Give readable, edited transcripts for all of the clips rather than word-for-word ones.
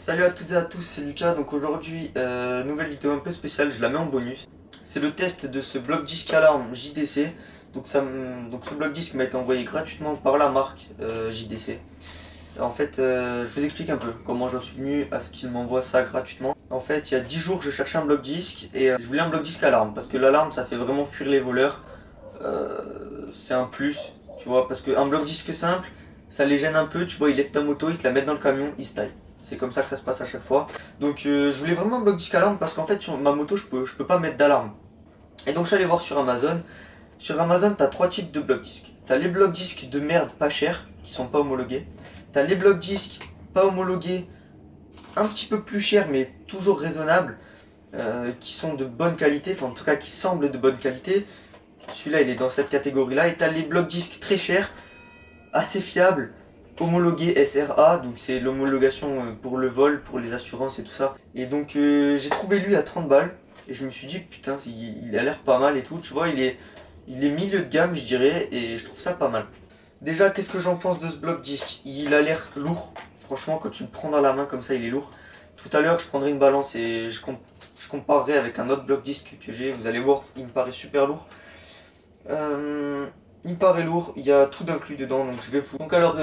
Salut à toutes et à tous, c'est Lucas. Donc aujourd'hui, nouvelle vidéo un peu spéciale, je la mets en bonus. C'est le test de ce bloc disque alarme JDC. Donc ce bloc disque m'a été envoyé gratuitement par la marque JDC. En fait, je vous explique un peu comment j'en suis venu à ce qu'il m'envoie ça gratuitement. En fait, il y a 10 jours, je cherchais un bloc disque et je voulais un bloc disque alarme parce que l'alarme ça fait vraiment fuir les voleurs. C'est un plus, tu vois, parce qu'un bloc disque simple, ça les gêne un peu, tu vois, ils lèvent ta moto, ils te la mettent dans le camion, ils se taillent. C'est comme ça que ça se passe à chaque fois. Donc je voulais vraiment un bloc disque alarme parce qu'en fait sur ma moto je peux pas mettre d'alarme. Et donc je suis allé voir sur Amazon. Sur Amazon t'as trois types de blocs disques. T'as les blocs disques de merde pas chers, qui sont pas homologués. T'as les blocs disques pas homologués, un petit peu plus chers mais toujours raisonnables, qui sont de bonne qualité, enfin en tout cas qui semblent de bonne qualité. Celui-là il est dans cette catégorie là. Et t'as les blocs disques très chers, assez fiables, homologué SRA, donc c'est l'homologation pour le vol, pour les assurances et tout ça. Et donc j'ai trouvé lui à 30 balles et je me suis dit putain il a l'air pas mal et tout, tu vois, il est milieu de gamme je dirais et je trouve ça pas mal. Déjà qu'est-ce que j'en pense de ce bloc disque? Il a l'air lourd, franchement quand tu le prends dans la main comme ça il est lourd. Tout à l'heure je prendrai une balance et je comparerai avec un autre bloc disque que j'ai, vous allez voir il me paraît super lourd. Il me paraît lourd, il y a tout d'inclus dedans, donc je vais vous... Donc alors,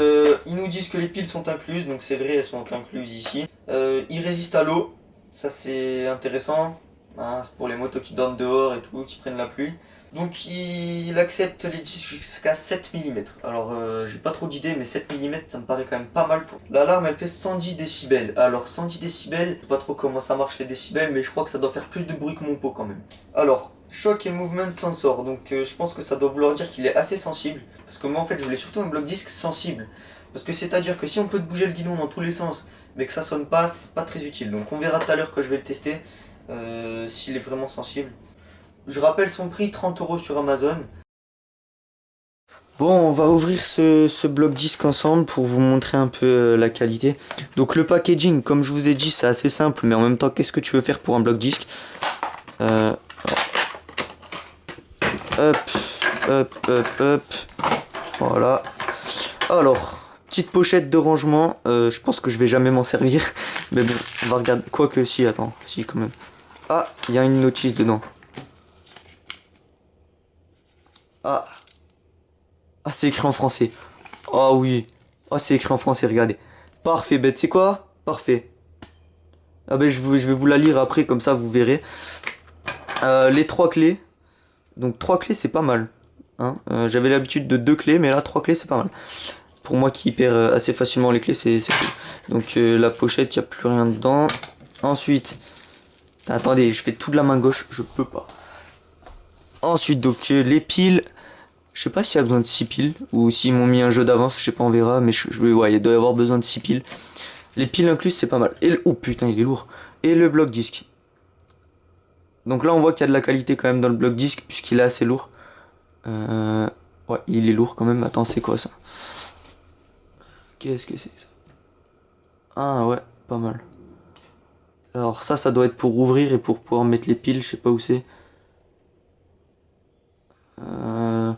ils nous disent que les piles sont incluses, donc c'est vrai, elles sont incluses ici. Il résiste à l'eau, ça c'est intéressant, hein, c'est pour les motos qui dorment dehors et tout, qui prennent la pluie. Donc il accepte les disques jusqu'à 7 mm. Alors j'ai pas trop d'idées, mais 7 mm ça me paraît quand même pas mal pour... L'alarme elle fait 110 décibels. Alors 110 décibels, je sais pas trop comment ça marche les décibels, mais je crois que ça doit faire plus de bruit que mon pot quand même. Alors, shock et movement sensor, donc je pense que ça doit vouloir dire qu'il est assez sensible. Parce que moi en fait je voulais surtout un bloc disque sensible. Parce que c'est à dire que si on peut te bouger le guidon dans tous les sens, mais que ça sonne pas, c'est pas très utile. Donc on verra tout à l'heure quand je vais le tester, s'il est vraiment sensible. Je rappelle son prix, 30 € sur Amazon. Bon, on va ouvrir ce bloc disque ensemble pour vous montrer un peu la qualité. Donc le packaging, comme je vous ai dit, c'est assez simple, mais en même temps, qu'est-ce que tu veux faire pour un bloc disque? Hop, hop. Voilà. Alors, petite pochette de rangement. Je pense que je vais jamais m'en servir. Mais bon, on va regarder. Quoique, si, attends. Si, quand même. Ah, il y a une notice dedans. Ah. Ah, c'est écrit en français. Ah oui. Ah, c'est écrit en français, regardez. Parfait, bête, c'est quoi? Parfait. Ah ben, je vais vous la lire après, comme ça, vous verrez. Les trois clés. Donc, trois clés, c'est pas mal. Hein, j'avais l'habitude de 2 clés, mais là 3 clés c'est pas mal. Pour moi qui perd assez facilement les clés, c'est cool. Donc la pochette, il n'y a plus rien dedans. Ensuite, attendez, je fais tout de la main gauche, je peux pas. Ensuite, donc les piles, je sais pas s'il y a besoin de 6 piles ou s'ils m'ont mis un jeu d'avance, je sais pas, on verra. Mais ouais, il doit y avoir besoin de 6 piles. Les piles incluses, c'est pas mal. Oh putain, il est lourd. Et le bloc disque. Donc là, on voit qu'il y a de la qualité quand même dans le bloc disque puisqu'il est assez lourd. Ouais, il est lourd quand même. Attends, c'est quoi ça? Qu'est-ce que c'est ça? Ah ouais, pas mal. Alors ça doit être pour ouvrir et pour pouvoir mettre les piles, je sais pas où c'est. Bon,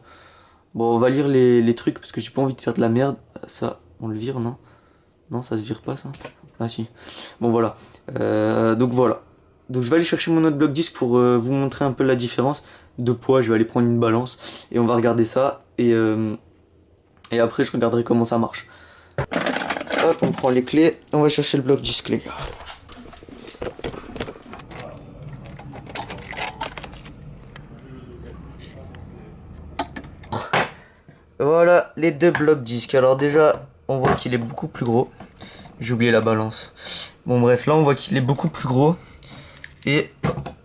on va lire les trucs parce que j'ai pas envie de faire de la merde. Ça, on le vire, non? Non, ça se vire pas ça. Ah si. Bon voilà. Donc voilà. Donc je vais aller chercher mon autre bloc disque pour vous montrer un peu la différence de poids. Je vais aller prendre une balance et on va regarder ça. Et après je regarderai comment ça marche. Hop, on prend les clés. On va chercher le bloc disque les gars. Voilà les deux blocs disques. Alors déjà, on voit qu'il est beaucoup plus gros. J'ai oublié la balance. Bon bref, là on voit qu'il est beaucoup plus gros. Et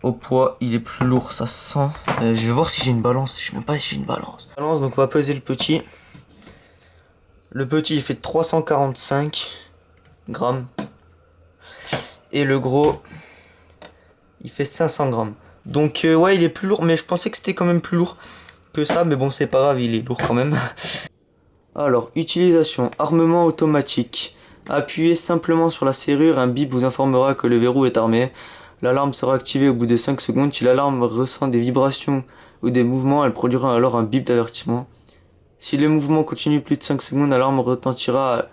au poids, il est plus lourd, ça se sent. Je vais voir si j'ai une balance. Je sais même pas si j'ai une balance. Donc on va peser le petit. Le petit il fait 345 grammes. Et le gros, il fait 500 grammes. Donc ouais, il est plus lourd, mais je pensais que c'était quand même plus lourd que ça. Mais bon, c'est pas grave, il est lourd quand même. Alors, utilisation, armement automatique. Appuyez simplement sur la serrure, un bip vous informera que le verrou est armé. L'alarme sera activée au bout de 5 secondes. Si l'alarme ressent des vibrations ou des mouvements, elle produira alors un bip d'avertissement. Si les mouvements continuent plus de 5 secondes, l'alarme retentira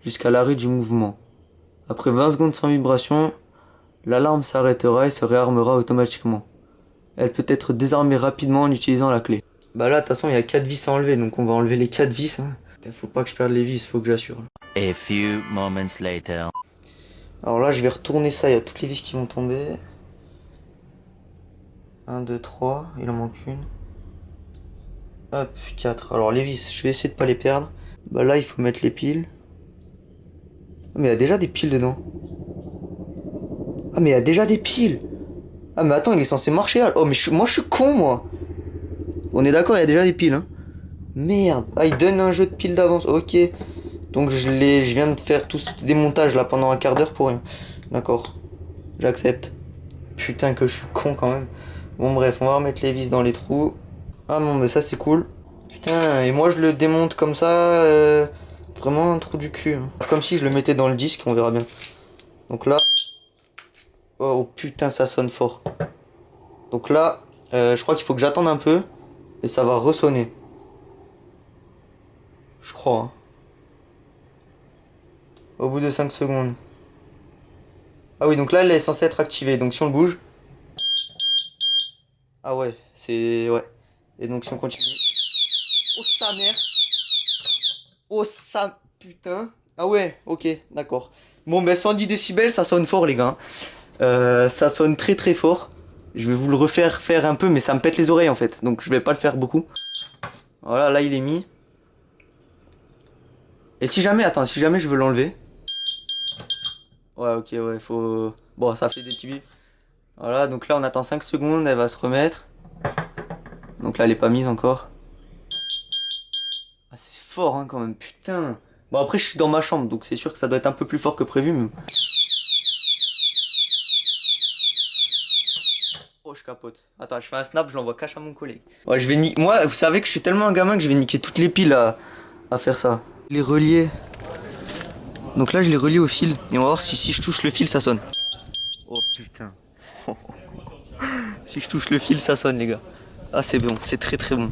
jusqu'à l'arrêt du mouvement. Après 20 secondes sans vibration, l'alarme s'arrêtera et se réarmera automatiquement. Elle peut être désarmée rapidement en utilisant la clé. Bah là, de toute façon, il y a 4 vis à enlever, donc on va enlever les 4 vis. Hein. Faut pas que je perde les vis, faut que j'assure. A few moments later. Alors là, je vais retourner ça, il y a toutes les vis qui vont tomber. 1, 2, 3, il en manque une. Hop, 4. Alors les vis, je vais essayer de pas les perdre. Bah là, il faut mettre les piles. Ah, mais il y a déjà des piles dedans. Ah, mais il y a déjà des piles. Ah, mais attends, il est censé marcher là. Oh, mais moi je suis con, moi. On est d'accord, il y a déjà des piles, hein. Merde. Ah, il donne un jeu de piles d'avance. Ok. Donc je viens de faire tout ce démontage là pendant un quart d'heure pour rien. D'accord. J'accepte. Putain que je suis con quand même. Bon bref, on va remettre les vis dans les trous. Ah non, mais ça c'est cool. Putain, et moi je le démonte comme ça. Vraiment un trou du cul. Hein. Comme si je le mettais dans le disque, on verra bien. Donc là. Oh putain, ça sonne fort. Donc là, je crois qu'il faut que j'attende un peu. Et ça va ressonner. Je crois. Hein. Au bout de 5 secondes. Ah oui, donc là, elle est censée être activée. Donc si on le bouge. Ah ouais, c'est... Ouais. Et donc si on continue... Oh sa mère. Oh sa... Putain. Ah ouais, ok, d'accord. Bon, ben 110 décibels, ça sonne fort, les gars. Ça sonne très très fort. Je vais vous le refaire faire un peu, mais ça me pète les oreilles, en fait. Donc je vais pas le faire beaucoup. Voilà, là, il est mis. Et si jamais... Attends, si jamais je veux l'enlever... Ouais, ok, ouais, faut... Bon, ça fait des petits bips. Voilà, donc là, on attend 5 secondes, elle va se remettre. Donc là, elle est pas mise encore. Ah, c'est fort, hein, quand même, putain. Bon, après, je suis dans ma chambre, donc c'est sûr que ça doit être un peu plus fort que prévu, mais... Oh, je capote. Attends, je fais un snap, je l'envoie cash à mon collègue. Ouais, je vais niquer... Moi, vous savez que je suis tellement un gamin que je vais niquer toutes les piles à faire ça. Les relier. Donc là, je les relie au fil. Et on va voir si je touche le fil, ça sonne. Oh, putain. Si je touche le fil, ça sonne, les gars. Ah, c'est bon, c'est très très bon.